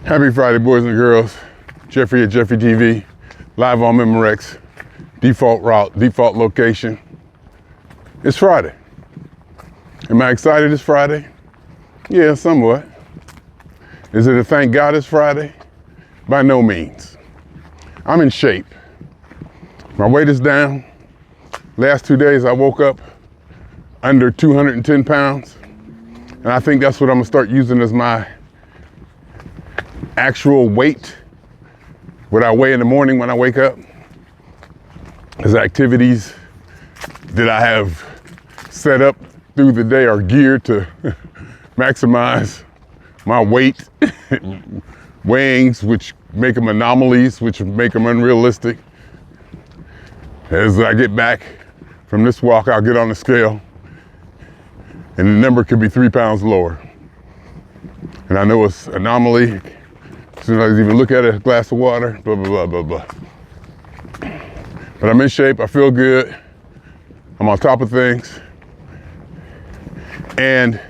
Happy Friday, boys and girls. Jeffrey at Jeffery TV, live on Memorex, default route, default location. It's Friday. Am I excited it's Friday? Yeah, somewhat. Is it a thank God it's Friday? By no means. I'm in shape. My weight is down. Last 2 days I woke up under 210 pounds. And I think that's what I'm gonna start using as my actual weight. What I weigh in the morning when I wake up is activities that I have set up through the day are geared to maximize my weight, weighings, which make them anomalies, which make them unrealistic. As I get back from this walk, I'll get on the scale and the number could be 3 pounds lower. And I know it's anomaly. As soon as I even look at a glass of water, blah, blah, blah, blah, blah. But I'm in shape, I feel good. I'm on top of things. And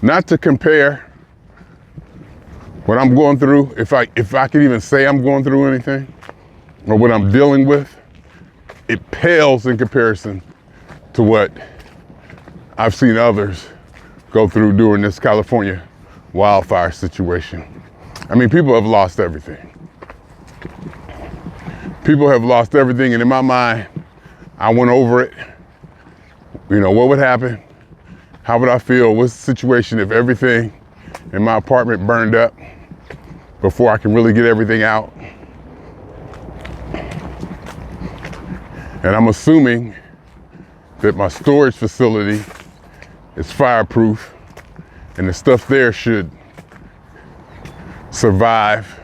not to compare what I'm going through, if I could even say I'm going through anything, or what I'm dealing with, it pales in comparison to what I've seen others go through during this California wildfire situation. I mean, people have lost everything. People have lost everything, and in my mind, I went over it. You know, what would happen? How would I feel? What's the situation if everything in my apartment burned up before I can really get everything out? And I'm assuming that my storage facility is fireproof and the stuff there should survive,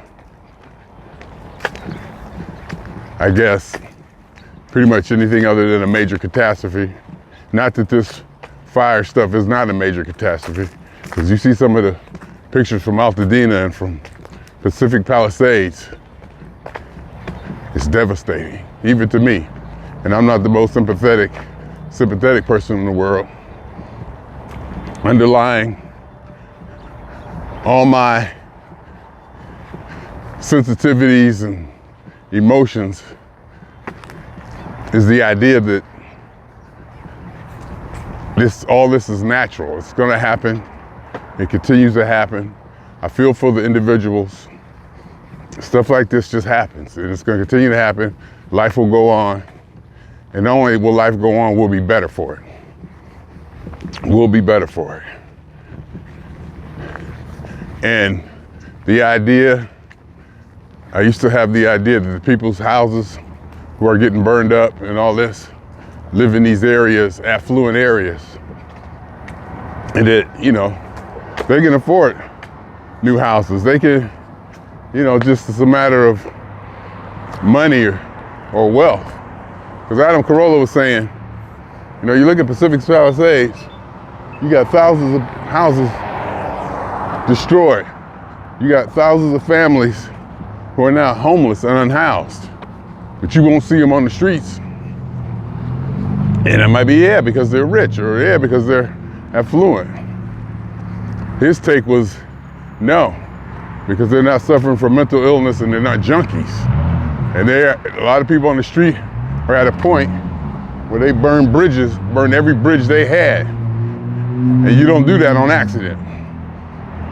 I guess, pretty much anything other than a major catastrophe. Not that this fire stuff is not a major catastrophe, because you see some of the pictures from Altadena and from Pacific Palisades. It's devastating, even to me. And I'm not the most sympathetic person in the world. Underlying all my sensitivities and emotions is the idea that all this is natural. It's gonna happen. It continues to happen. I feel for the individuals. Stuff like this just happens, and it's gonna continue to happen. Life will go on. And not only will life go on, we'll be better for it. We'll be better for it. And the idea, I used to have the idea that the people's houses who are getting burned up and all this live in these areas, affluent areas. And that, you know, they can afford new houses. They can, you know, just it's a matter of money or wealth. Because Adam Carolla was saying, you know, you look at Pacific Palisades, you got thousands of houses destroyed. You got thousands of families who are now homeless and unhoused, but you won't see them on the streets. And it might be, yeah, because they're rich, or yeah, because they're affluent. His take was, no, because they're not suffering from mental illness and they're not junkies. And a lot of people on the street are at a point where they burn every bridge they had. And you don't do that on accident.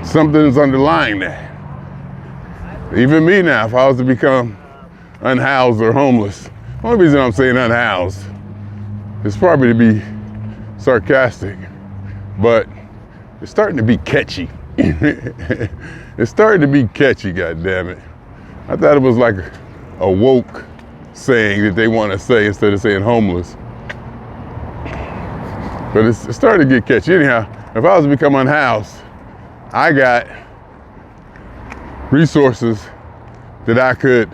Something's underlying that. Even me now, if I was to become unhoused or homeless, the only reason I'm saying unhoused is probably to be sarcastic, but it's starting to be catchy. It's starting to be catchy, goddammit. I thought it was like a woke saying that they want to say instead of saying homeless. But it's starting to get catchy. Anyhow, if I was to become unhoused, I got resources that I could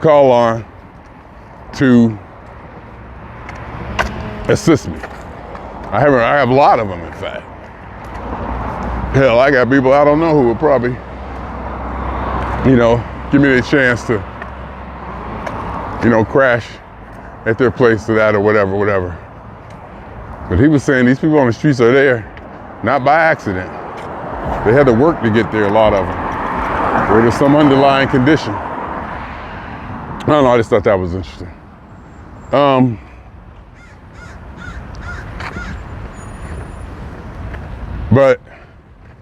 call on to assist me. I have a lot of them, in fact. Hell, I got people I don't know who would probably, you know, give me the chance to, you know, crash at their place to that or whatever. But he was saying these people on the streets are there, not by accident. They had to work to get there, a lot of them. Or there's some underlying condition. I don't know, I just thought that was interesting.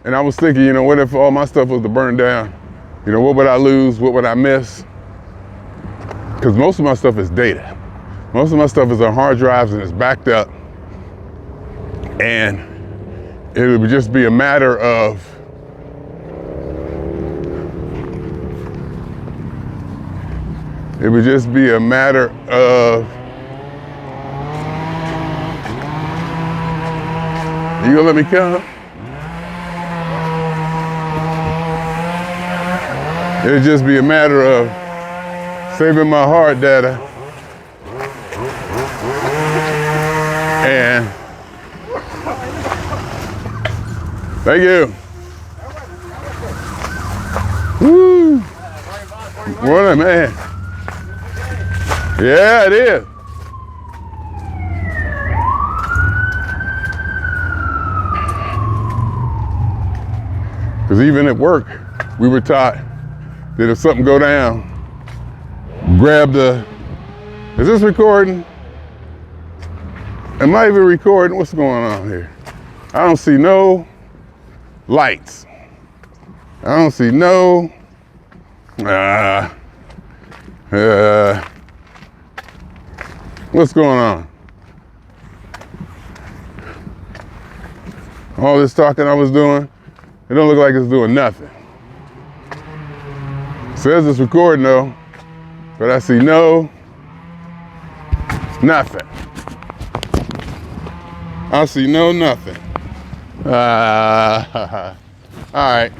And I was thinking, you know, what if all my stuff was to burn down? You know, what would I lose? What would I miss? Because most of my stuff is data. Most of my stuff is on hard drives and it's backed up. And it would just be a matter of you gonna let me come? It would just be a matter of saving my hard data and thank you. Woo! What a man. Yeah, it is. Because even at work, we were taught that if something go down, grab the, is this recording? Am I even recording? What's going on here? I don't see no lights. I don't see no, what's going on? All this talking I was doing, it don't look like it's doing nothing. Says it's recording though, but I see nothing. I see nothing. All right.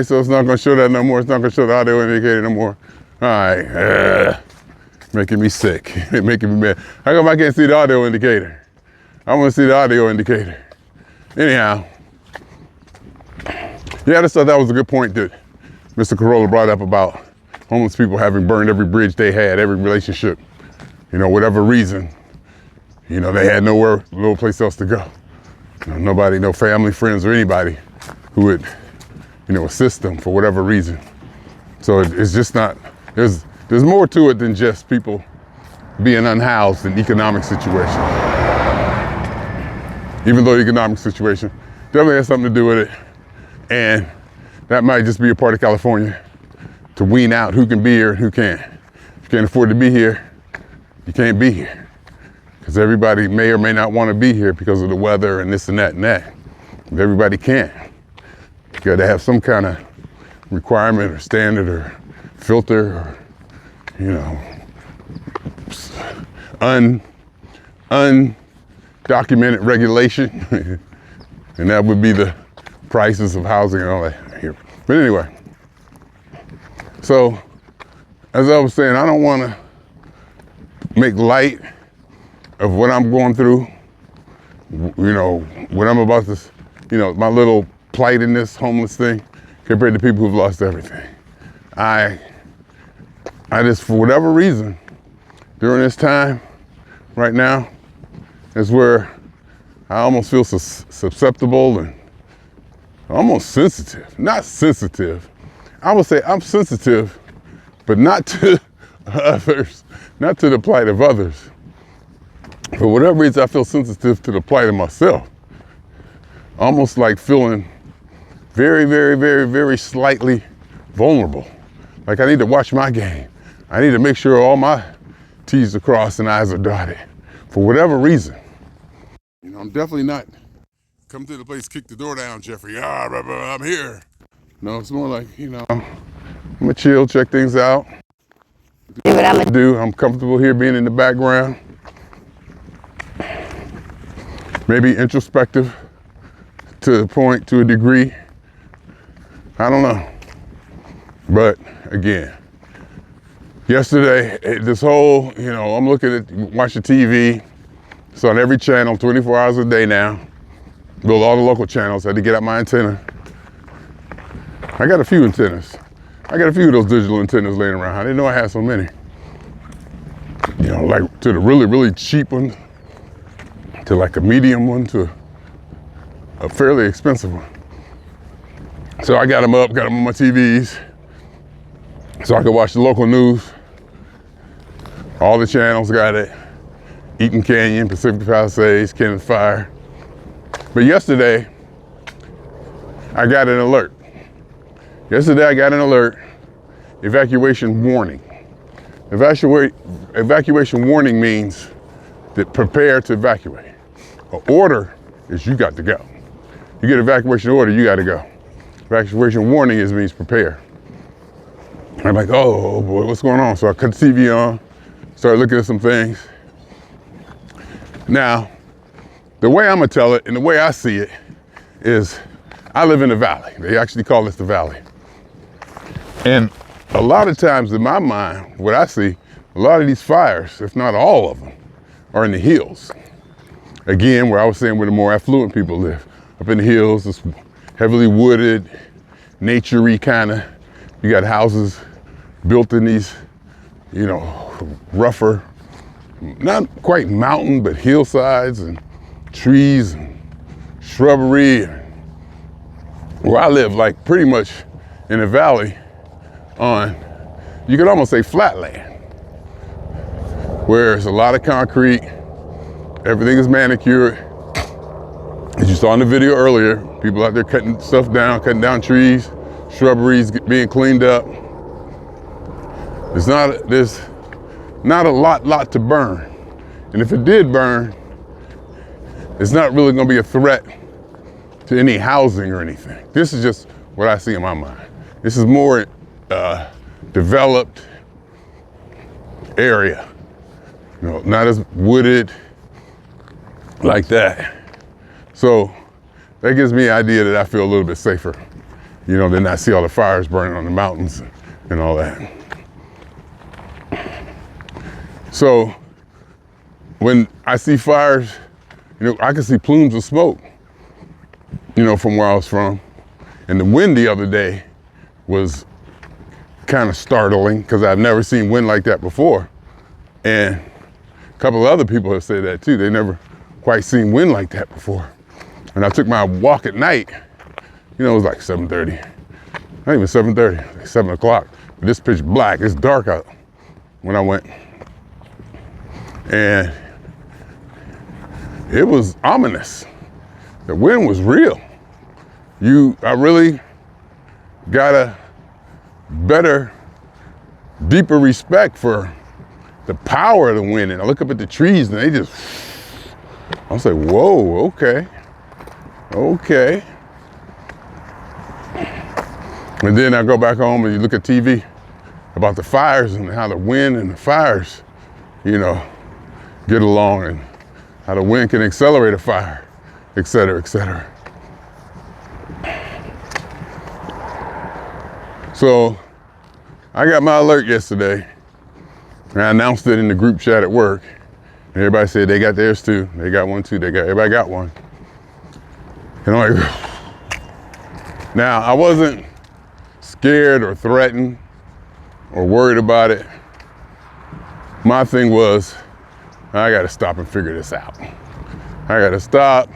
So it's not gonna show that no more. It's not gonna show the audio indicator no more. All right. Making me sick. Making me mad. How come I can't see the audio indicator? I want to see the audio indicator. Anyhow. Yeah, I just thought that was a good point that Mr. Corolla brought up about homeless people having burned every bridge they had, every relationship. You know, whatever reason, you know, they had no place else to go. You know, nobody, no family, friends, or anybody who would, you know, assist them for whatever reason. So it's just not, there's more to it than just people being unhoused in economic situations. Even though the economic situation definitely has something to do with it. And that might just be a part of California to wean out who can be here and who can't. If you can't afford to be here, you can't be here. Because everybody may or may not want to be here because of the weather and this and that and that. But everybody can't. You got to have some kind of requirement or standard or filter or, you know, undocumented regulation. And that would be the prices of housing and all that here. But anyway, so as I was saying, I don't want to make light of what I'm going through, you know, what I'm about to, you know, my little plight in this homeless thing compared to people who've lost everything. I just, for whatever reason, during this time right now, is where I almost feel susceptible and almost sensitive. Not sensitive. I would say I'm sensitive, but not to others, not to the plight of others. For whatever reason, I feel sensitive to the plight of myself. Almost like feeling very, very, very, very slightly vulnerable. Like I need to watch my game. I need to make sure all my T's are crossed and I's are dotted. For whatever reason. You know, I'm definitely not come to the place, kick the door down, Jeffrey. I'm here. No, it's more like, you know, I'm gonna chill, check things out. Do what I'm gonna do. I'm comfortable here being in the background. Maybe introspective to a point, to a degree. I don't know. But again, yesterday, this whole, you know, I'm looking at, watching TV. It's on every channel, 24 hours a day now. Build all the local channels, had to get out my antenna. I got a few antennas. I got a few of those digital antennas laying around. I didn't know I had so many. You know, like to the really, really cheap one, to like a medium one, to a fairly expensive one. So I got them up, got them on my TVs, so I could watch the local news. All the channels got it. Eaton Canyon, Pacific Palisades, Kenneth Fire. But yesterday, I got an alert. Evacuation warning. Evacuation warning means that prepare to evacuate. An order is you got to go. You get evacuation order, you got to go. Evacuation warning means prepare. I'm like, oh boy, what's going on? So I cut the TV on, started looking at some things. Now, the way I'm gonna tell it and the way I see it is, I live in the valley. They actually call this the valley. And a lot of times in my mind, what I see, a lot of these fires, if not all of them, are in the hills. Again, where I was saying where the more affluent people live. Up in the hills, it's heavily wooded, nature-y kind of. You got houses built in these, rougher, not quite mountain, but hillsides and trees and shrubbery. Where I live, like pretty much in the valley on, you could almost say flatland, where there's a lot of concrete, everything is manicured. As you saw in the video earlier, people out there cutting stuff down, cutting down trees, shrubberies being cleaned up. There's not a lot to burn. And if it did burn, it's not really gonna be a threat to any housing or anything. This is just what I see in my mind. This is more developed area, not as wooded like that. So that gives me an idea that I feel a little bit safer, than I see all the fires burning on the mountains and all that. So when I see fires, I can see plumes of smoke, from where I was from. And the wind the other day was kind of startling because I've never seen wind like that before. And a couple of other people have said that too. They never quite seen wind like that before. And I took my walk at night, it was like 7:30. Not even 7:30, like 7 o'clock. This pitch black, it's dark out when I went. And it was ominous. The wind was real. I really got a better, deeper respect for the power of the wind. And I look up at the trees and I was like, whoa, okay. And then I go back home and you look at TV about the fires and how the wind and the fires, get along, and how the wind can accelerate a fire, et cetera, et cetera. So I got my alert yesterday, and I announced it in the group chat at work. And everybody said they got theirs too. They got one too. Everybody got one. And I'm like, now I wasn't scared or threatened or worried about it. My thing was, I gotta stop and figure this out. I gotta stop,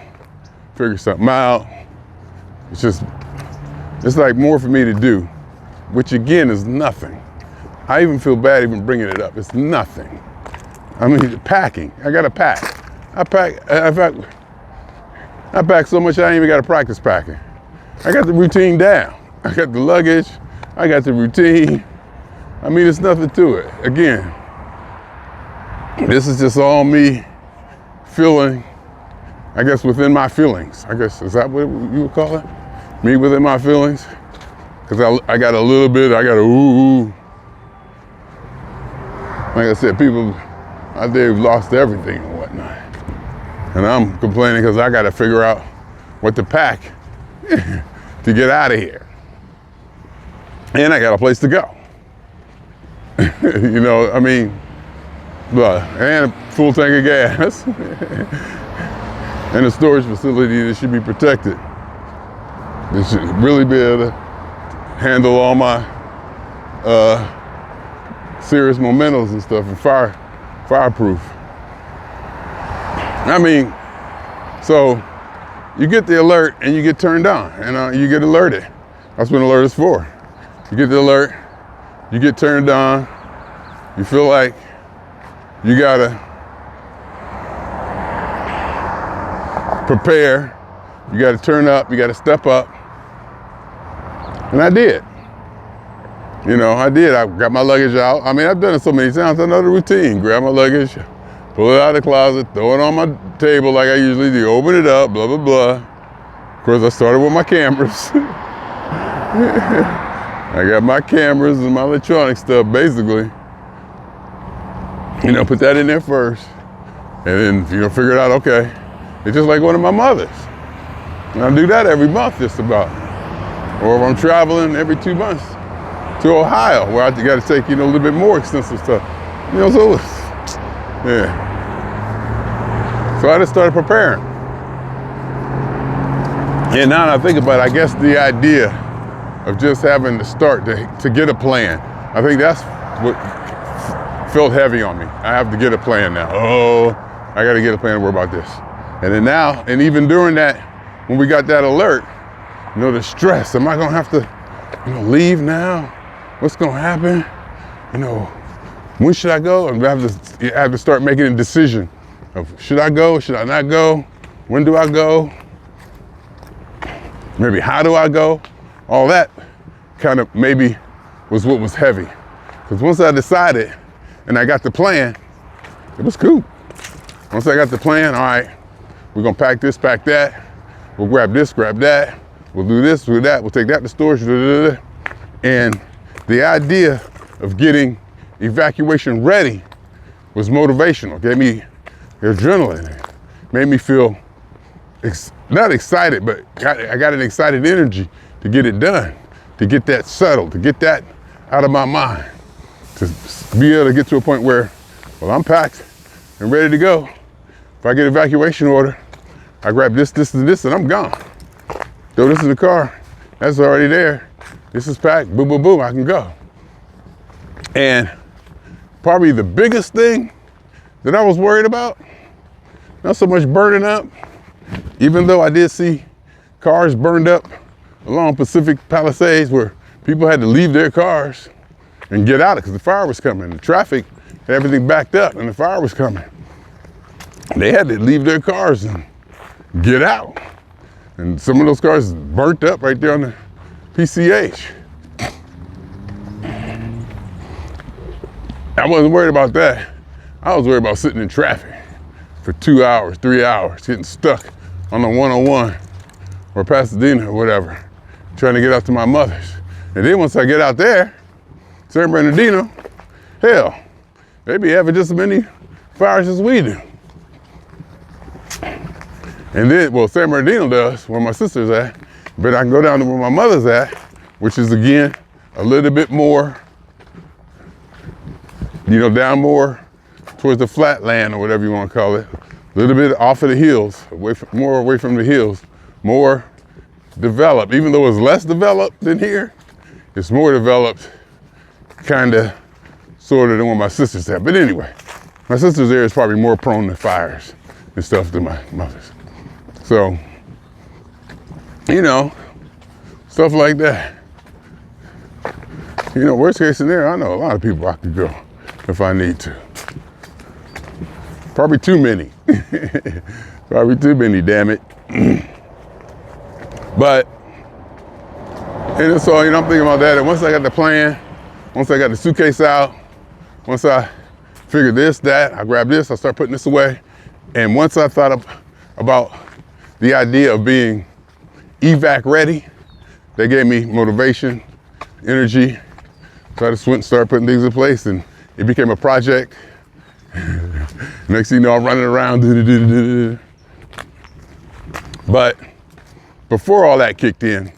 figure something out. It's like more for me to do, which again is nothing. I even feel bad even bringing it up. It's nothing. I mean, packing. I gotta pack. I pack so much I ain't even gotta practice packing. I got the routine down. I got the luggage. I got the routine. I mean, it's nothing to it. Again, this is just all me feeling, I guess, within my feelings. I guess, is that what you would call it? Me within my feelings? Because I got a little bit, I got a ooh. Like I said, people out there have lost everything and whatnot. And I'm complaining because I got to figure out what to pack to get out of here. And I got a place to go. And a full tank of gas. And a storage facility that should be protected. That should really be able to handle all my serious mementos and stuff, and fireproof. So you get the alert and you get turned on, and you get alerted. That's what an alert is for. You get the alert, you get turned on, you feel like you gotta prepare, you gotta turn up, you gotta step up. And I did. I did. I got my luggage out. I mean, I've done it so many times, I know the routine. Grab my luggage, pull it out of the closet, throw it on my table like I usually do, open it up, blah, blah, blah. Of course, I started with my cameras. I got my cameras and my electronic stuff, basically. Put that in there first. And then, figure it out, okay. It's just like one of my mothers. And I do that every month, just about. Or if I'm traveling every 2 months to Ohio, where I got to take, a little bit more extensive stuff. So yeah. So I just started preparing. And now that I think about it, I guess the idea of just having to start to get a plan, I think that's what felt heavy on me. I have to get a plan now. Oh, I got to get a plan to worry about this. And then now, and even during that, when we got that alert, the stress, am I gonna have to, leave now? What's gonna happen? When should I go? And I have to start making a decision of, should I go? Should I not go? When do I go? Maybe how do I go? All that kind of maybe was what was heavy. Because once I decided and I got the plan, it was cool. Once I got the plan, all right, we're gonna pack this, pack that. We'll grab this, grab that. We'll do this, we'll do that. We'll take that to storage. And the idea of getting evacuation ready was motivational. Gave me adrenaline. Made me feel not excited, but I got an excited energy to get it done, to get that settled, to get that out of my mind, to be able to get to a point where, well, I'm packed and ready to go. If I get an evacuation order, I grab this, this, and this, and I'm gone. Throw this in the car, that's already there. This is packed, boom, boom, boom, I can go. And probably the biggest thing that I was worried about, not so much burning up, even though I did see cars burned up along Pacific Palisades where people had to leave their cars and get out because the fire was coming. The traffic and everything backed up and the fire was coming. They had to leave their cars and get out. And some of those cars burnt up right there on the PCH. I wasn't worried about that. I was worried about sitting in traffic for 2 hours, 3 hours, getting stuck on the 101 or Pasadena or whatever, trying to get out to my mother's. And then once I get out there, San Bernardino, hell, they be having just as many fires as we do. And then, well, San Bernardino does, where my sister's at, but I can go down to where my mother's at, which is, again, a little bit more, down more towards the flatland or whatever you want to call it, a little bit off of the hills, more away from the hills, more developed. Even though it's less developed than here, it's more developed, kind of, sort of than where my sister's at. But anyway, my sister's area is probably more prone to fires and stuff than my mother's. So, stuff like that. Worst case scenario, I know a lot of people I could go if I need to. Probably too many. Probably too many, damn it. But, so, I'm thinking about that. And once I got the plan, once I got the suitcase out, once I figured this, that, I grabbed this, I start putting this away. And once I thought about the idea of being evac ready, they gave me motivation, energy. So I just went and started putting things in place and it became a project. Next thing you know, I'm running around. But before all that kicked in,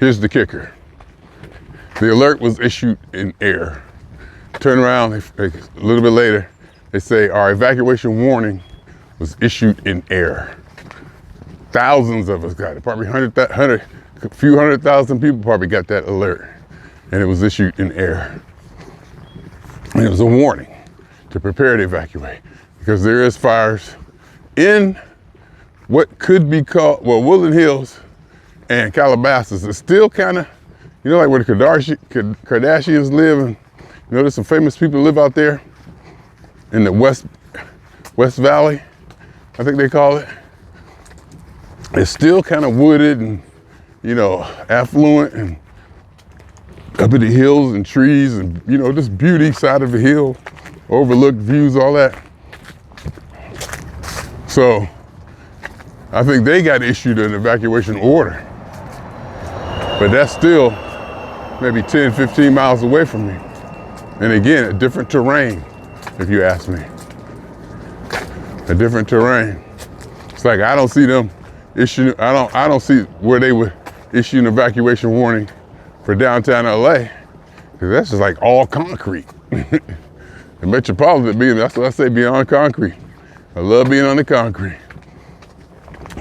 here's the kicker. The alert was issued in air. Turn around a little bit later, they say our evacuation warning was issued in air. Thousands of us got it, probably a few 100,000 people probably got that alert, and it was issued in air. And it was a warning to prepare to evacuate. because there is fires in what could be called, well, Woodland Hills and Calabasas. It's still kind of, you know, like where the Kardashians live, and you know, there's some famous people live out there in the West Valley, I think they call it. It's still kind of wooded and, you know, affluent and up in the hills and trees and, you know, this beauty side of the hill, overlooked views, all that. So I think they got issued an evacuation order, but that's still maybe 10, 15 miles away from me. And again, a different terrain, if you ask me. A different terrain. It's like I don't see them issue. I don't see where they would issue an evacuation warning for downtown LA, because that's just like all concrete. The Metropolitan being, that's what I say, being on concrete. I love being on the concrete.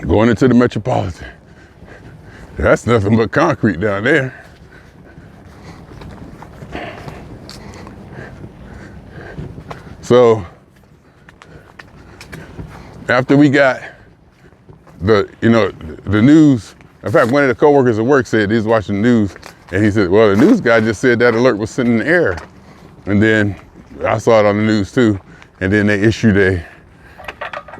Going into the Metropolitan, that's nothing but concrete down there. So after we got the news, in fact, one of the coworkers at work said he was watching the news, and he said, well, the news guy just said that alert was sent in the air. And then I saw it on the news too, and then they issued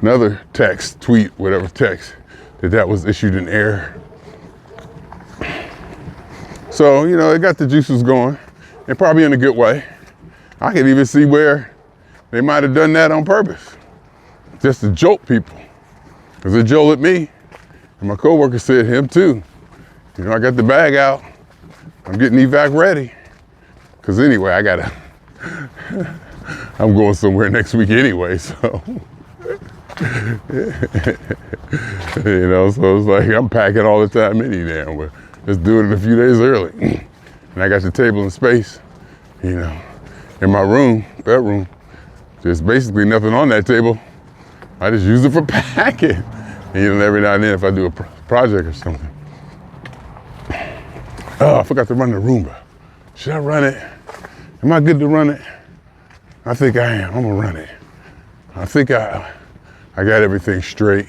another text, tweet, whatever text, that was issued in air. So, you know, it got the juices going, and probably in a good way. I could even see where they might have done that on purpose, just to jolt people. Because it jolted me, and my coworker said him too. You know, I got the bag out, I'm getting evac ready. Because anyway, I'm going somewhere next week anyway, so. You know, so it's like I'm packing all the time anyhow, but just doing it a few days early. And I got the table and space, you know, in my bedroom. There's basically nothing on that table. I just use it for packing. And you know, every now and then if I do a project or something. Oh, I forgot to run the Roomba. Should I run it? Am I good to run it? I think I am. I'm gonna run it. I think I got everything straight.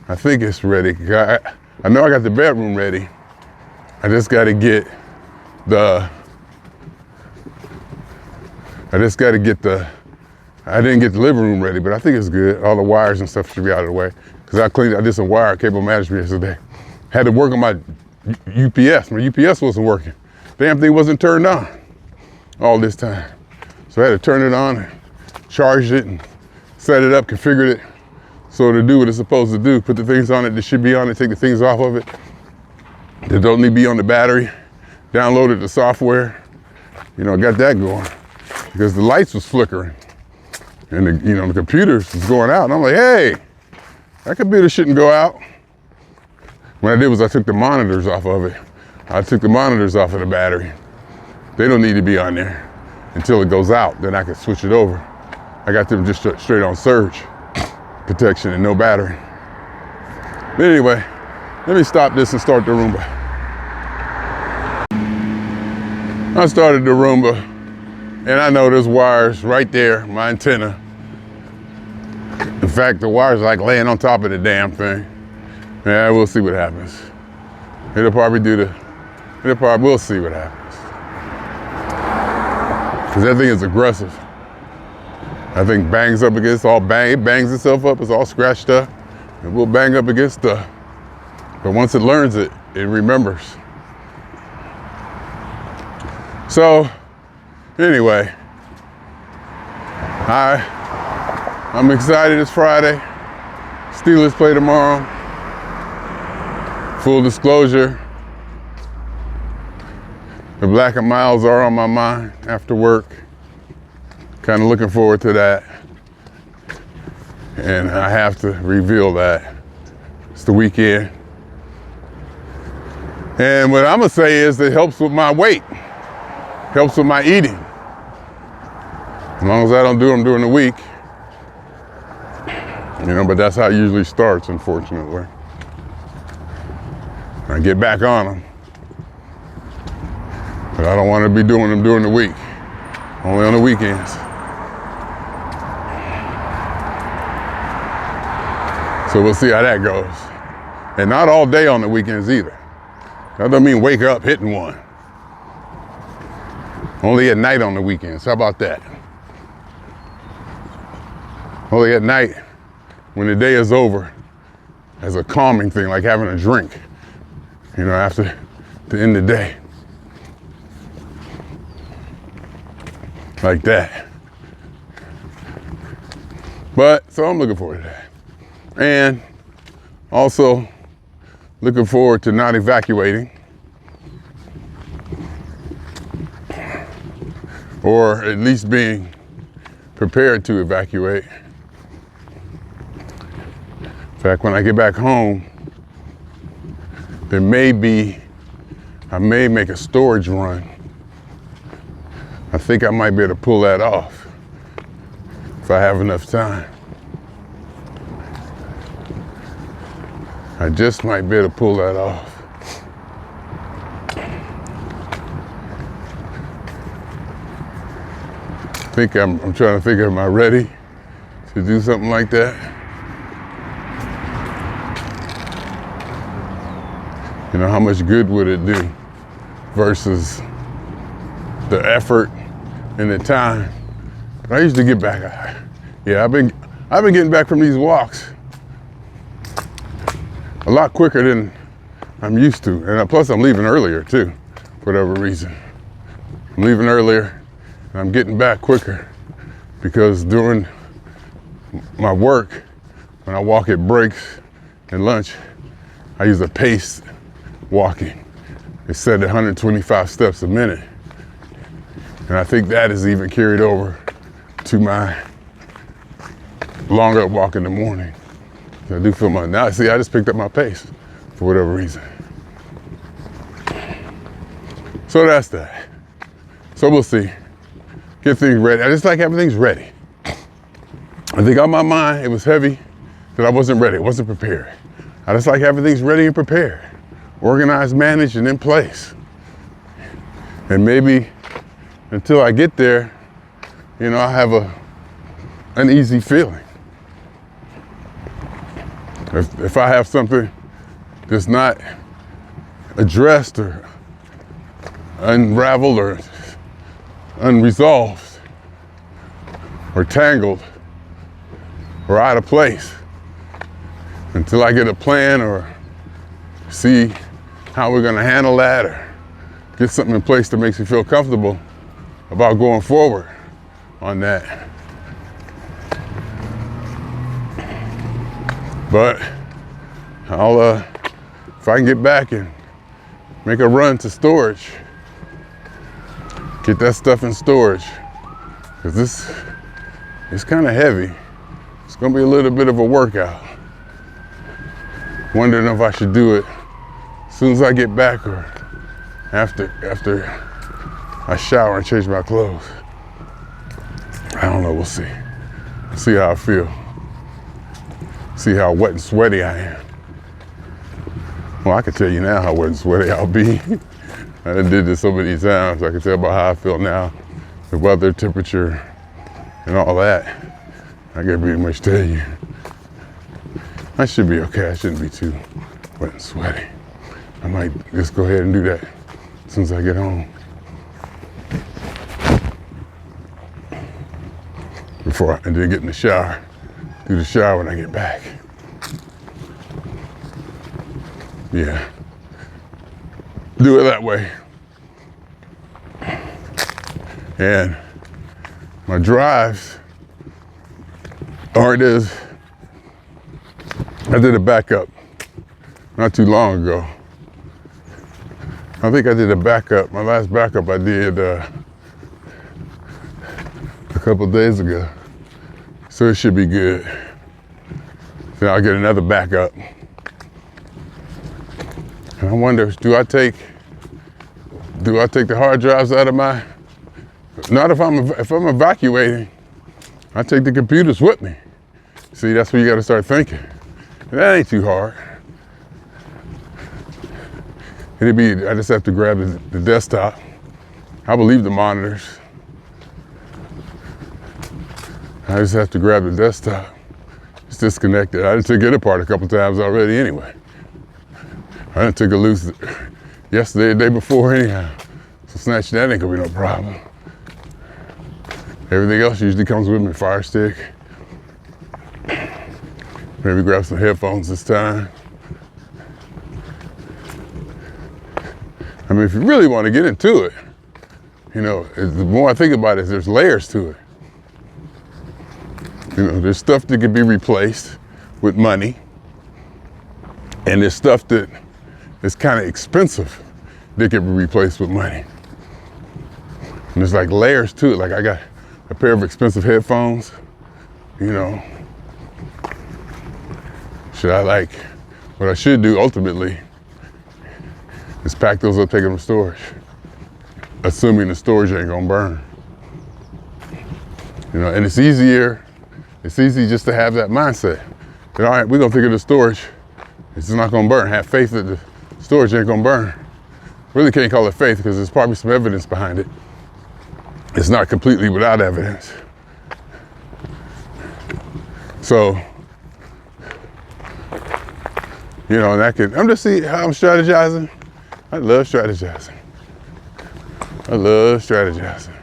I think it's ready. I know I got the bedroom ready. I just got to get I didn't get the living room ready, but I think it's good. All the wires and stuff should be out of the way. Because I did some wire cable management yesterday. Had to work on my UPS. My UPS wasn't working. Damn thing wasn't turned on all this time. So I had to turn it on and charge it and set it up, configured it so to do what it's supposed to do. Put the things on it that should be on it, take the things off of it that don't need to be on the battery. Downloaded the software. You know, got that going because the lights was flickering and the computers was going out. And I'm like, hey, that computer shouldn't go out. What I did was I took the monitors off of it. I took the monitors off of the battery. They don't need to be on there until it goes out. Then I can switch it over. I got them just straight on surge protection and no battery. But anyway, let me stop this and start the Roomba. I started the Roomba, and I know there's wires right there, my antenna. In fact, the wires are like laying on top of the damn thing. Yeah, we'll see what happens. We'll see what happens. Because that thing is aggressive. That thing bangs up against it bangs itself up, it's all scratched up. It will bang up against stuff. But once it learns it, it remembers. So, anyway, I'm excited. It's Friday. Steelers play tomorrow. Full disclosure, the Black and Miles are on my mind after work. Kind of looking forward to that. And I have to reveal that. It's the weekend. And what I'm gonna say is it helps with my weight. Helps with my eating. As long as I don't do them during the week. But that's how it usually starts, unfortunately. I get back on them. But I don't want to be doing them during the week. Only on the weekends. So we'll see how that goes. And not all day on the weekends either. That doesn't mean wake up hitting one. Only at night on the weekends. How about that? Only at night when the day is over as a calming thing, like having a drink, after the end of the day. Like that. But, so I'm looking forward to that. And also looking forward to not evacuating. Or at least being prepared to evacuate. In fact, when I get back home, I may make a storage run. I think I might be able to pull that off if I have enough time. I just might be able to pull that off. I'm trying to think, am I ready to do something like that? How much good would it do versus the effort and the time? I used to get back. Yeah, I've been getting back from these walks a lot quicker than I'm used to. And plus I'm leaving earlier too, for whatever reason. I'm leaving earlier and I'm getting back quicker because during my work, when I walk at breaks and lunch, I use a paced walking. It's set at 125 steps a minute. And I think that is even carried over to my longer walk in the morning. I do feel now, see, I just picked up my pace for whatever reason. So that's that. So we'll see. Get things ready. I just like having things ready. I think on my mind, it was heavy that I wasn't ready, wasn't prepared. I just like having things ready and prepared. Organized, managed, and in place. And maybe until I get there, I have an uneasy feeling. If I have something that's not addressed or unraveled or unresolved or tangled or out of place, until I get a plan or see how we're gonna handle that or get something in place that makes me feel comfortable about going forward on that. But I'll, if I can get back and make a run to storage, get that stuff in storage, because it's kind of heavy. It's gonna be a little bit of a workout. Wondering if I should do it as soon as I get back or after I shower and change my clothes. I don't know, we'll see. See how I feel. See how wet and sweaty I am. Well, I can tell you now how wet and sweaty I'll be. I done did this so many times. I can tell about how I feel now, the weather, temperature, and all that. I can pretty much tell you. I should be okay. I shouldn't be too wet and sweaty. I might just go ahead and do that as soon as I get home. And then get in the shower. Do the shower when I get back. Yeah. Do it that way. And my drives aren't as, I did a backup not too long ago. I think I did a backup. My last backup I did a couple days ago. So it should be good. Then I'll get another backup. And I wonder, do I take the hard drives out of my, not if I'm evacuating, I take the computers with me. See, that's where you gotta start thinking. And that ain't too hard. I just have to grab the desktop. I will leave the monitors. I just have to grab the desktop, It's disconnected. I done took it apart a couple times already anyway. I done took it loose yesterday, the day before anyhow. So snatch that ain't gonna be no problem. Everything else usually comes with me, fire stick. Maybe grab some headphones this time. I mean, if you really want to get into it, you know, the more I think about it, there's layers to it. You know, there's stuff that can be replaced with money, and there's stuff that is kind of expensive that can be replaced with money. And there's like layers to it. Like I got a pair of expensive headphones, you know. What I should do ultimately is pack those up, take them to storage, assuming the storage ain't gonna burn. You know, and it's easy just to have that mindset. That, all right, we're gonna take it to storage, it's not gonna burn. Have faith that the storage ain't gonna burn. Really can't call it faith because there's probably some evidence behind it. It's not completely without evidence. So, you know, I'm just seeing how I'm strategizing. I love strategizing. I love strategizing.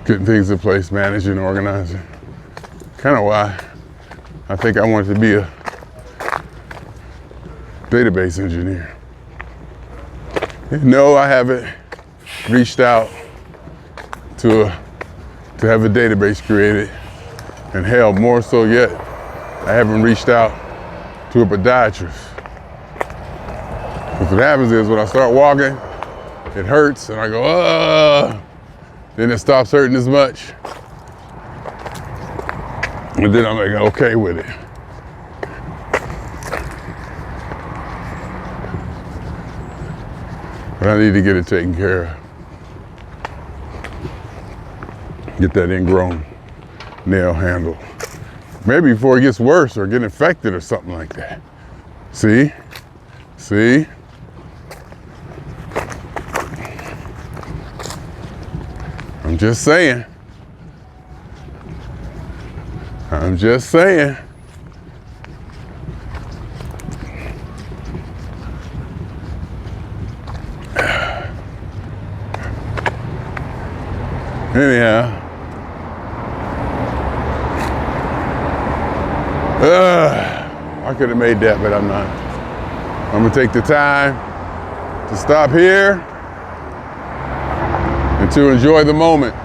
Getting things in place, managing, organizing. Kind of why I think I wanted to be a database engineer. No, I haven't reached out to have a database created, and hell, more so yet, I haven't reached out to a podiatrist. Because what happens is when I start walking, it hurts, and I go, ugh. Then it stops hurting as much, and then I'm like, okay with it. But I need to get it taken care of. Get that ingrown nail handled. Maybe before it gets worse or get infected or something like that. See? See? I'm just saying. I'm just saying. Anyhow. I could have made that, but I'm not. I'm gonna take the time to stop here and to enjoy the moment.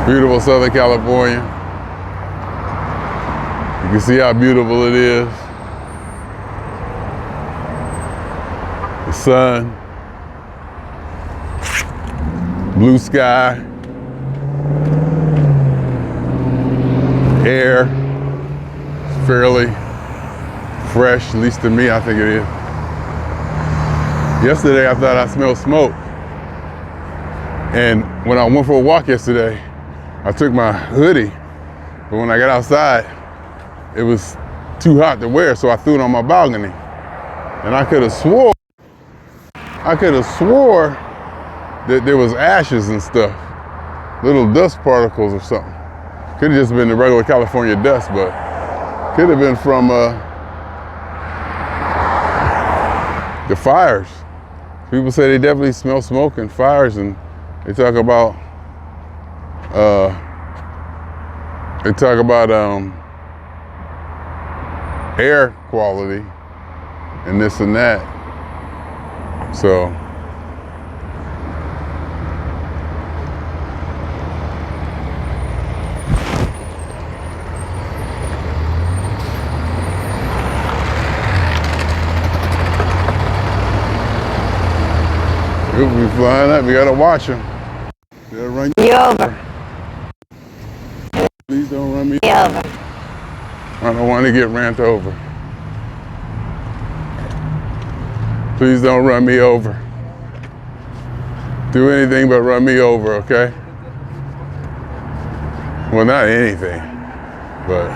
Beautiful Southern California. You can see how beautiful it is. The sun, blue sky, air, fairly fresh, at least to me, I think it is. Yesterday, I thought I smelled smoke. And when I went for a walk yesterday, I took my hoodie, but when I got outside, it was too hot to wear, so I threw it on my balcony. And I could have swore that there was ashes and stuff, little dust particles or something. Could have just been the regular California dust, but could have been from the fires. People say they definitely smell smoke and fires, and they talk about air quality and this and that. So he'll be flying up. We gotta watch him. They'll run you over. Please don't run me over. I don't want to get ran over. Please don't run me over. Do anything but run me over, okay? Well, not anything, but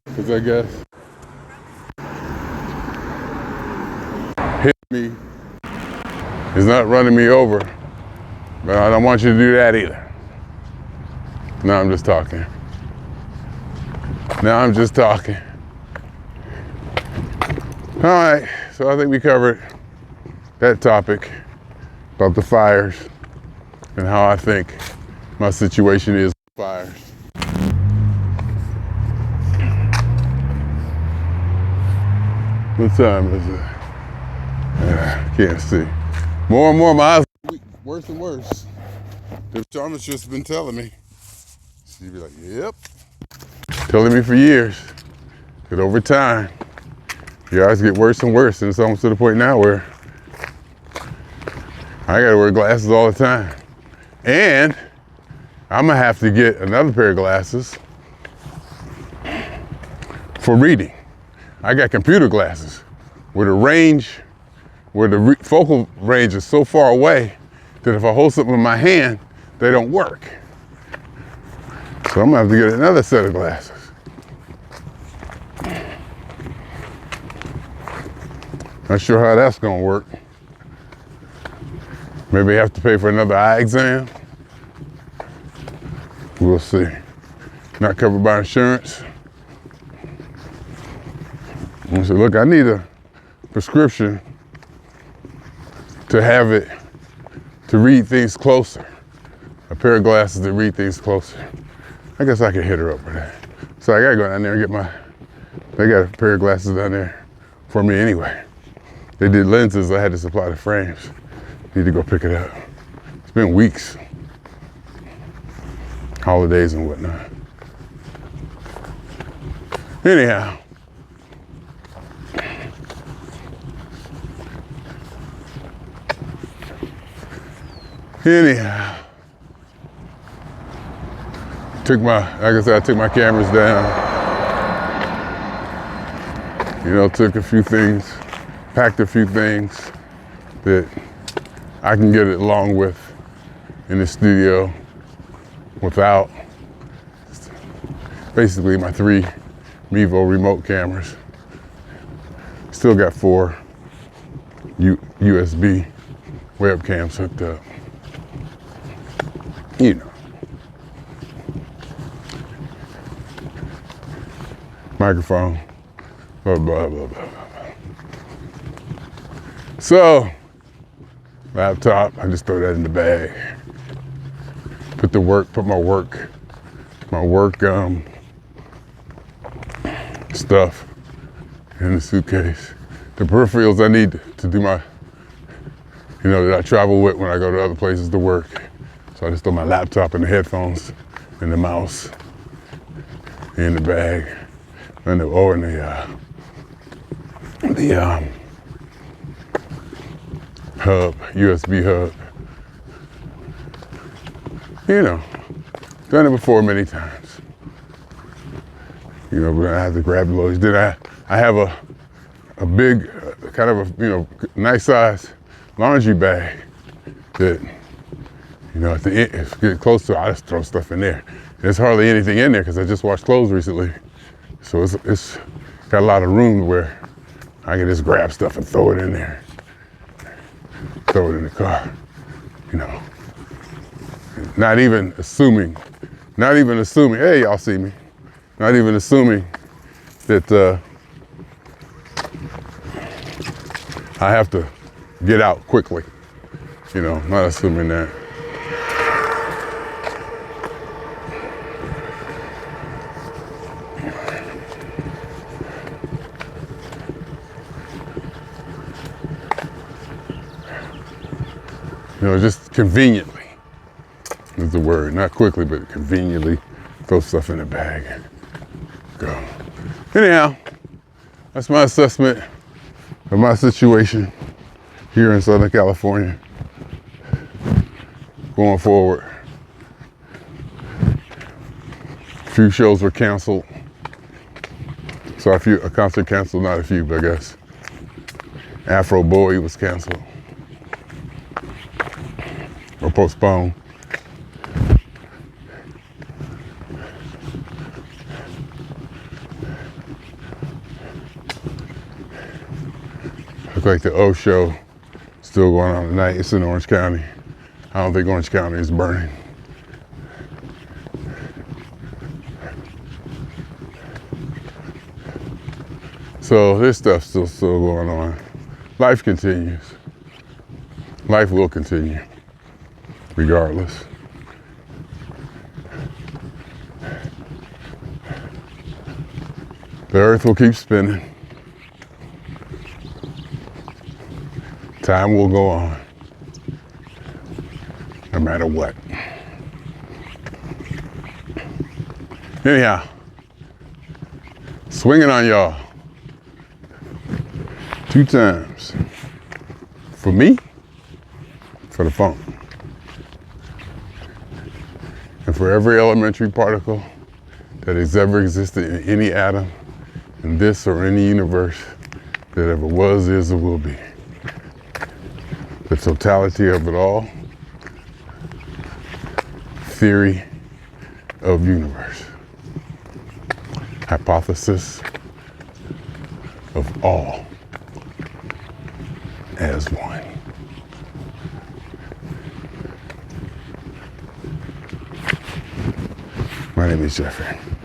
because I guess me is not running me over, but I don't want you to do that either. Now I'm just talking. Now I'm just talking. All right, so I think we covered that topic about the fires and how I think my situation is with fires. What time is it? Can't see. More and more, my eyes are weak, worse and worse. The optometrist's been telling me. She'd be like, yep. Telling me for years that over time, your eyes get worse and worse. And it's almost to the point now where I gotta wear glasses all the time. And I'm gonna have to get another pair of glasses for reading. I got computer glasses where the focal range is so far away that if I hold something in my hand, they don't work. So I'm gonna have to get another set of glasses. Not sure how that's gonna work. Maybe I have to pay for another eye exam. We'll see. Not covered by insurance. I said, look, I need a prescription to have it, to read things closer. A pair of glasses that read things closer. I guess I could hit her up for that. So I gotta go down there and get they got a pair of glasses down there for me anyway. They did lenses, I had to supply the frames. Need to go pick it up. It's been weeks. Holidays and whatnot. Anyhow. Like I said, I took my cameras down. Took a few things, packed a few things that I can get it along with in the studio without basically my 3 Mevo remote cameras. Still got 4 USB webcams hooked up. Microphone, blah, blah, blah, blah, blah. So, laptop, I just throw that in the bag. Put my work stuff in the suitcase. The peripherals I need to do that I travel with when I go to other places to work. So I just throw my laptop and the headphones and the mouse in the bag. And the hub, USB hub. Done it before many times. But I have to grab the loads. Then I have a big, kind of a nice size laundry bag that at the end, if you get close to it, I just throw stuff in there. There's hardly anything in there because I just washed clothes recently. So it's got a lot of room where I can just grab stuff and throw it in there. Throw it in the car, Not even assuming, hey, y'all see me. Not even assuming that I have to get out quickly. Not assuming that. Just conveniently is the word. Not quickly, but conveniently throw stuff in the bag. Go. Anyhow, that's my assessment of my situation here in Southern California. Going forward. A few shows were canceled. So a concert canceled, not a few, but I guess. Afro Boy was canceled. Or postponed. like the O show still going on tonight. It's in Orange County. I don't think Orange County is burning. So this stuff's still going on. Life continues. Life will continue, regardless. The earth will keep spinning. Time will go on, no matter what. Anyhow, swinging on y'all 2 times. For me, for the phone. And for every elementary particle that has ever existed in any atom, in this or any universe that ever was, is, or will be. The totality of it all, theory of universe. Hypothesis of all as one. My name is Jeffery.